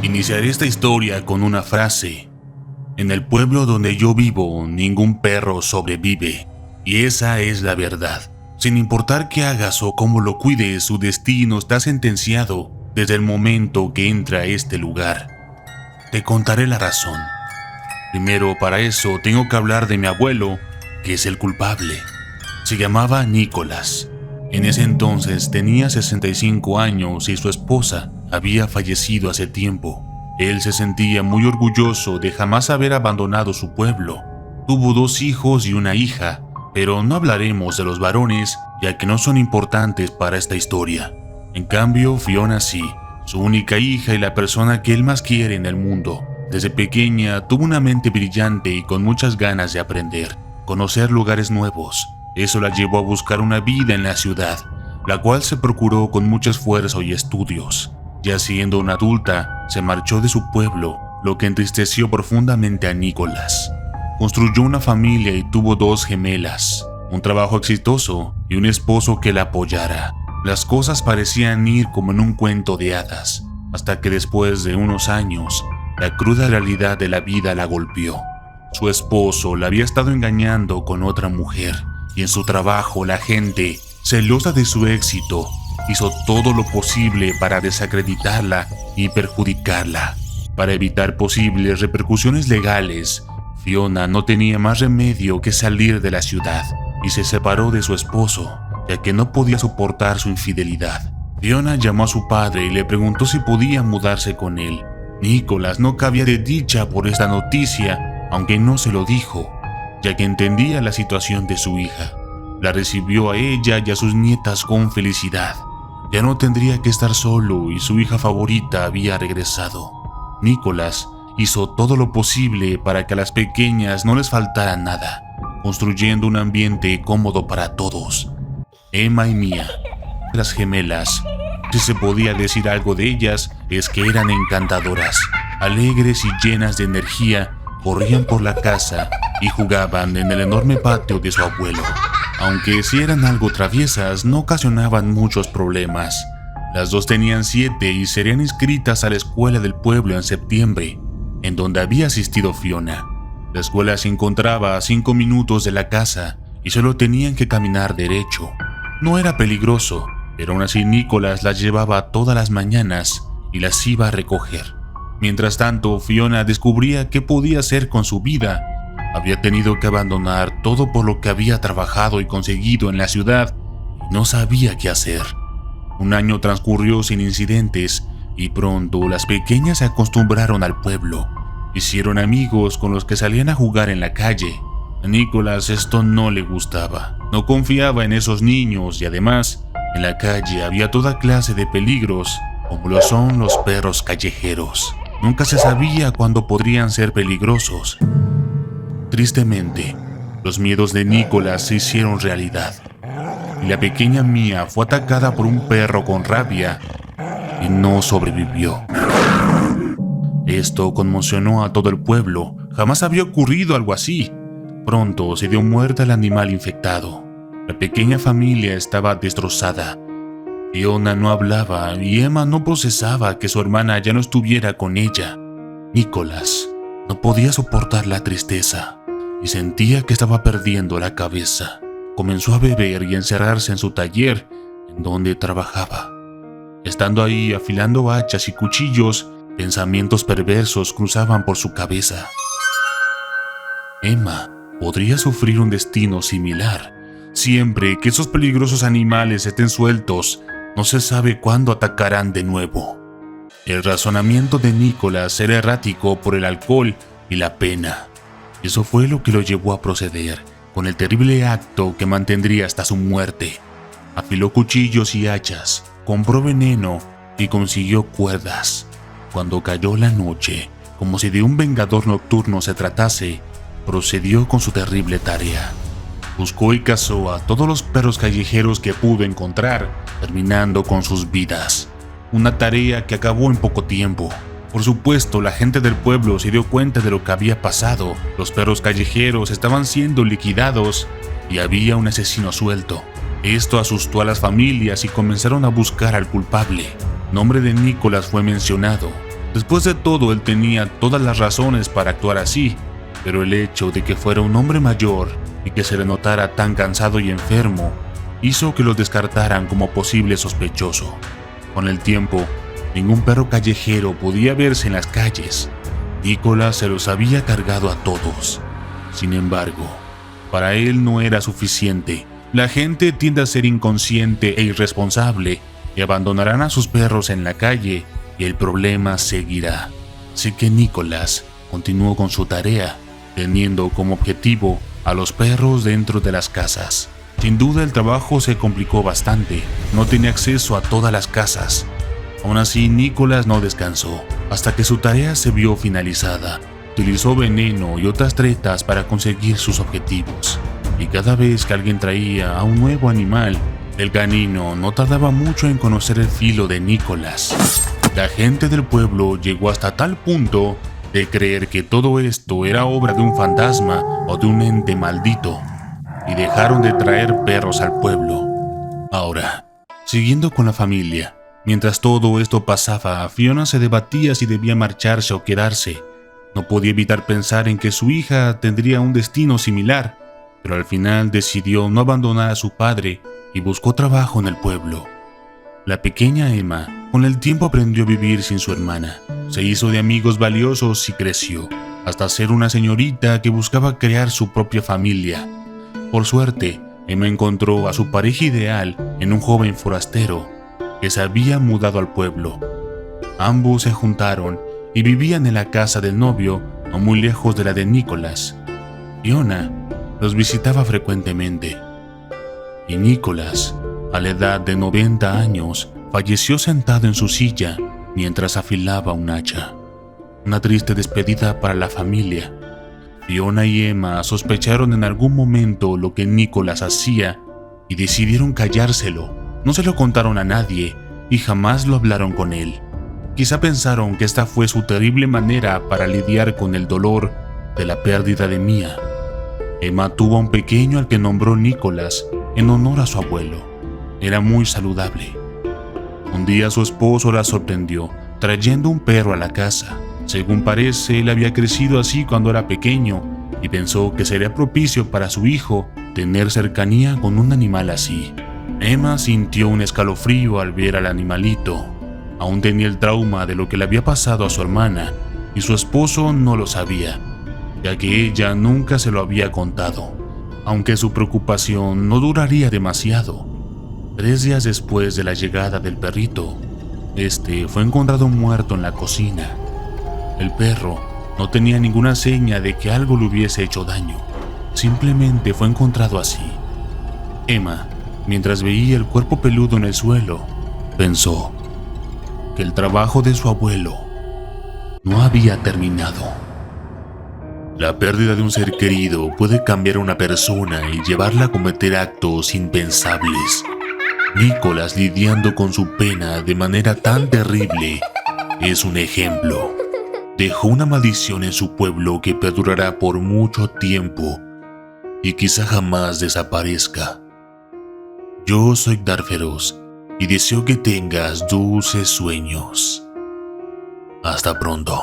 Iniciaré esta historia con una frase. En el pueblo donde yo vivo, ningún perro sobrevive. Y esa es la verdad. Sin importar qué hagas o cómo lo cuides, su destino está sentenciado desde el momento que entra a este lugar. Te contaré la razón. Primero, para eso, tengo que hablar de mi abuelo, que es el culpable. Se llamaba Nicolás. En ese entonces tenía 65 años y su esposa había fallecido hace tiempo. Él se sentía muy orgulloso de jamás haber abandonado su pueblo. Tuvo 2 hijos y una hija, pero no hablaremos de los varones, ya que no son importantes para esta historia. En cambio, Fiona sí, su única hija y la persona que él más quiere en el mundo. Desde pequeña tuvo una mente brillante y con muchas ganas de aprender, conocer lugares nuevos. Eso la llevó a buscar una vida en la ciudad, la cual se procuró con mucho esfuerzo y estudios. Ya siendo una adulta, se marchó de su pueblo, lo que entristeció profundamente a Nicolás. Construyó una familia y tuvo 2 gemelas, un trabajo exitoso y un esposo que la apoyara. Las cosas parecían ir como en un cuento de hadas, hasta que después de unos años, la cruda realidad de la vida la golpeó. Su esposo la había estado engañando con otra mujer, y en su trabajo la gente, celosa de su éxito, hizo todo lo posible para desacreditarla y perjudicarla. Para evitar posibles repercusiones legales, Fiona no tenía más remedio que salir de la ciudad y se separó de su esposo, ya que no podía soportar su infidelidad. Fiona llamó a su padre y le preguntó si podía mudarse con él. Nicolás no cabía de dicha por esta noticia, aunque no se lo dijo, ya que entendía la situación de su hija. La recibió a ella y a sus nietas con felicidad. Ya no tendría que estar solo y su hija favorita había regresado. Nicolás hizo todo lo posible para que a las pequeñas no les faltara nada, construyendo un ambiente cómodo para todos. Emma y Mia, las gemelas, si se podía decir algo de ellas, es que eran encantadoras, alegres y llenas de energía, corrían por la casa y jugaban en el enorme patio de su abuelo. Aunque si eran algo traviesas, no ocasionaban muchos problemas. Las 2 tenían 7 y serían inscritas a la escuela del pueblo en septiembre, en donde había asistido Fiona. La escuela se encontraba a 5 minutos de la casa y solo tenían que caminar derecho. No era peligroso, pero aún así Nicolás las llevaba todas las mañanas y las iba a recoger. Mientras tanto, Fiona descubría qué podía hacer con su vida. Había tenido que abandonar todo por lo que había trabajado y conseguido en la ciudad y no sabía qué hacer. Un año transcurrió sin incidentes y pronto las pequeñas se acostumbraron al pueblo. Hicieron amigos con los que salían a jugar en la calle. A Nicolás esto no le gustaba. No confiaba en esos niños y además, en la calle había toda clase de peligros, como lo son los perros callejeros. Nunca se sabía cuándo podrían ser peligrosos. Tristemente, los miedos de Nicolás se hicieron realidad. Y la pequeña Mia fue atacada por un perro con rabia y no sobrevivió. Esto conmocionó a todo el pueblo. Jamás había ocurrido algo así. Pronto se dio muerte al animal infectado. La pequeña familia estaba destrozada. Fiona no hablaba y Emma no procesaba que su hermana ya no estuviera con ella. Nicolás no podía soportar la tristeza y sentía que estaba perdiendo la cabeza. Comenzó a beber y encerrarse en su taller, en donde trabajaba. Estando ahí afilando hachas y cuchillos, pensamientos perversos cruzaban por su cabeza. Emma podría sufrir un destino similar. Siempre que esos peligrosos animales estén sueltos, no se sabe cuándo atacarán de nuevo. El razonamiento de Nicolás era errático por el alcohol y la pena. Eso fue lo que lo llevó a proceder con el terrible acto que mantendría hasta su muerte. Afiló cuchillos y hachas, compró veneno y consiguió cuerdas. Cuando cayó la noche, como si de un vengador nocturno se tratase, procedió con su terrible tarea. Buscó y cazó a todos los perros callejeros que pudo encontrar, terminando con sus vidas. Una tarea que acabó en poco tiempo. Por supuesto, la gente del pueblo se dio cuenta de lo que había pasado. Los perros callejeros estaban siendo liquidados y había un asesino suelto. Esto asustó a las familias y comenzaron a buscar al culpable. El nombre de Nicolás fue mencionado Después de todo, él tenía todas las razones para actuar así, pero el hecho de que fuera un hombre mayor y que se le notara tan cansado y enfermo hizo que lo descartaran como posible sospechoso. Con el tiempo, ningún perro callejero podía verse en las calles. Nicolás se los había cargado a todos. Sin embargo, para él no era suficiente. La gente tiende a ser inconsciente e irresponsable y abandonarán a sus perros en la calle y el problema seguirá. Así que Nicolás continuó con su tarea, teniendo como objetivo a los perros dentro de las casas. Sin duda el trabajo se complicó bastante, no tenía acceso a todas las casas. Aún así, Nicolás no descansó, hasta que su tarea se vio finalizada. Utilizó veneno y otras tretas para conseguir sus objetivos. Y cada vez que alguien traía a un nuevo animal, el canino no tardaba mucho en conocer el filo de Nicolás. La gente del pueblo llegó hasta tal punto de creer que todo esto era obra de un fantasma o de un ente maldito, y dejaron de traer perros al pueblo. Ahora, siguiendo con la familia, mientras todo esto pasaba, Fiona se debatía si debía marcharse o quedarse. No podía evitar pensar en que su hija tendría un destino similar, pero al final decidió no abandonar a su padre y buscó trabajo en el pueblo. La pequeña Emma, con el tiempo aprendió a vivir sin su hermana. Se hizo de amigos valiosos y creció, hasta ser una señorita que buscaba crear su propia familia. Por suerte, Emma encontró a su pareja ideal en un joven forastero que se había mudado al pueblo. Ambos se juntaron y vivían en la casa del novio, no muy lejos de la de Nicolás. Fiona los visitaba frecuentemente. Y Nicolás, a la edad de 90 años, falleció sentado en su silla mientras afilaba un hacha. Una triste despedida para la familia. Fiona y Emma sospecharon en algún momento lo que Nicolás hacía y decidieron callárselo. No se lo contaron a nadie y jamás lo hablaron con él. Quizá pensaron que esta fue su terrible manera para lidiar con el dolor de la pérdida de Mia. Emma tuvo a un pequeño al que nombró Nicolás en honor a su abuelo. Era muy saludable. Un día su esposo la sorprendió trayendo un perro a la casa. Según parece, él había crecido así cuando era pequeño y pensó que sería propicio para su hijo tener cercanía con un animal así. Emma sintió un escalofrío al ver al animalito. Aún tenía el trauma de lo que le había pasado a su hermana y su esposo no lo sabía, ya que ella nunca se lo había contado, aunque su preocupación no duraría demasiado. 3 días después de la llegada del perrito, este fue encontrado muerto en la cocina. El perro no tenía ninguna seña de que algo le hubiese hecho daño, simplemente fue encontrado así. Emma, mientras veía el cuerpo peludo en el suelo, pensó que el trabajo de su abuelo no había terminado. La pérdida de un ser querido puede cambiar a una persona y llevarla a cometer actos impensables. Nicolás, lidiando con su pena de manera tan terrible, es un ejemplo. Dejó una maldición en su pueblo que perdurará por mucho tiempo y quizá jamás desaparezca. Yo soy Darferos y deseo que tengas dulces sueños. Hasta pronto.